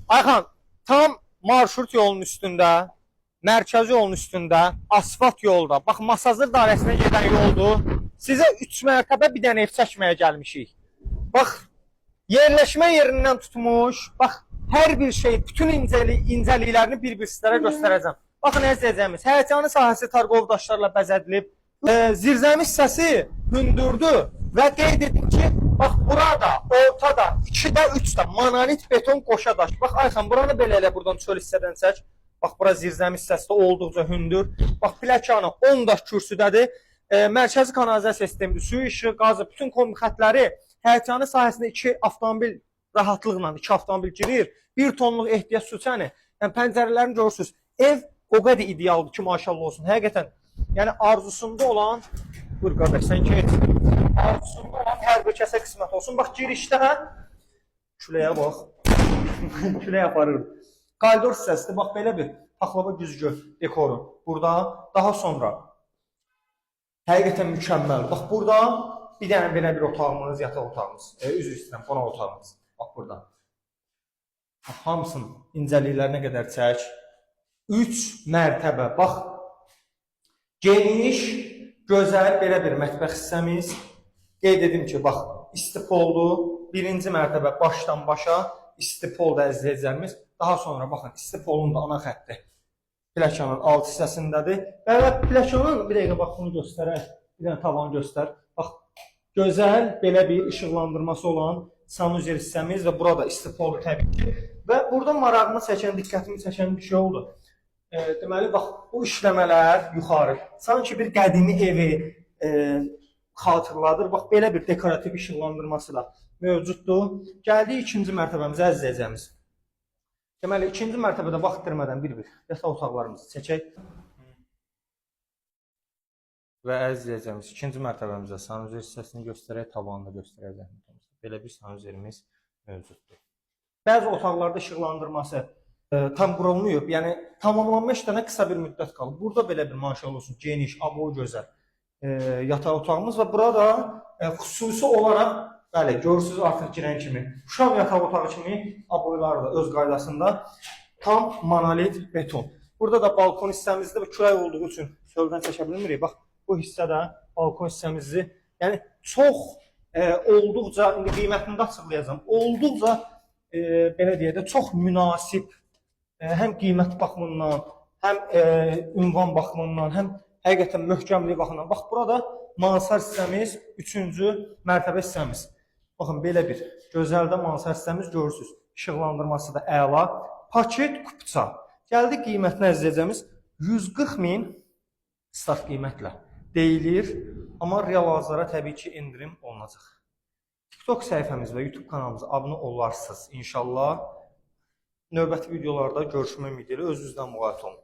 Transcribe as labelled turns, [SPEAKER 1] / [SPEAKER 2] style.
[SPEAKER 1] Ayxan, tam marşrut yolunun üstündə, mərkəzi yolun üstündə, asfalt yolda, bax Masazır dairəsinə gedən yoldur. Sizə 3 mərtəbə bir dənə ev çəkməyə gəlmişik. Bax, yerləşmə yerindən tutmuş, bax, hər bir şey, bütün incəliklərini bir-bir sizlərə göstərəcəm. Baxın, əzizəcəmiz, həyəcanı sahəsi tarqov daşlarla bəzədilib, zirzəmi hissəsi hündürdür və qeyd edim ki, bax, burada, ortada, 2-də 3-də monolit beton qoşa daş. Bax, Ayxan, buranı belə elə buradan çöl hissədən çək. Bax, bura zirzəmi hissəsi də olduqca hündür. Bax, plakanı 10 daş kürsüdədir. Mərkəzi kanalizasiya sistemidir. Suyu, işığı, qazı, bütün kombi xətləri həyəcanı sahəsində 2 avtomobil rahatlıqla 2 avtomobil girir. 1 tonluq ehtiyac su çəni. Yəni, pəncərələrini görürsünüz. Ev o qədər idealdır ki, maşallah olsun. Həqiqətən, yəni arzusunda olan, buyur qardaş, sən keç. Arzusunda olan hər bir kəsə qismət olsun. Bax, girişdə küləyə bax. Küləyə aparır. Koridor hissəsidir. Bax, belə bir paxlava güzgü dekoru. Burada daha sonra həqiqətən mükəmməl. Bax, burada bir dənə belə bir otağımız, yataq otağımız. Üzr istəyirəm, qonaq otağımız. Bax, burada. Bax, hamısının incəliklərinə qədər çək. 3 mərtəbə. Bax, geniş, gözəl belə bir mətbəx hissəmiz. Qeyd edim ki, bax, istipoldur. 1-ci mərtəbə başdan başa istipolda əzizlərimiz. Daha sonra baxın, istipolun da ana xətti plakanın alt hissəsindədir. Və plakanın, bir dəqiqə bax, bunu göstərək. Bir dənə tavanı göstər. Bax, gözəl belə bir işıqlandırması olan sanuzel hissəmiz və burada istipoldur təbii ki. Və burada marağımı çəkən, diqqətimi çəkən bir şey oldu. Deməli, bax, bu işləmələr yuxarı. Sanki bir qədimi evi xatırladır. Bax, belə bir dekorativ işıqlandırması da mövcuddur. Gəldik 2-ci mərtəbəmizə, əzizəcəmiz. Deməli, 2-ci mərtəbədə vaxt itirmədən bir-bir yataq otaqlarımızı çəkək. Və əzizəcəmiz, 2-ci mərtəbəmizə sanuzel hissəsini göstərək, tavanını göstərəcək. Belə bir sanuzelimiz mövcuddur. Bəzi otaqlarda işıqlandırması tam qurulmayıb, yəni tamamlanma işlərinə qısa bir müddət qalıb. Burada belə bir maşallah olsun, geniş, aboy gözəl yataq otağımız və burada xüsusi olaraq, bəli, görürsünüz artıq girən kimi, uşaq yataq otağı kimi aboyları da öz qaydasında tam monolit beton. Burada da balkon hissəmizdə və külək olduğu üçün çöldən çəkə bilmirik. Bax, bu hissədə balkon hissəmizi, yəni çox olduqca, indi qiymətini də açıqlayacağım, olduqca belə deyək də çox münasib, həm qiymət baxımından, həm ünvan baxımından, həm həqiqətən möhkəmliyi baxımından. Bax, burada mansar hissəmiz, 3-cü mərtəbə hissəmiz. Baxın, belə bir gözəldə mansar hissəmiz görürsünüz. İşıqlandırması da əla. Paket kupça. Gəldik qiymətinə əzizəcəmiz 140.000 start qiymətlə deyilir. Amma real bazara təbii ki, indirim olunacaq. TikTok səhifəmiz və YouTube kanalımıza abunə olarsınız inşallah. Növbəti videolarda görüşmək ümidi ilə özünüzdən müğayət olun.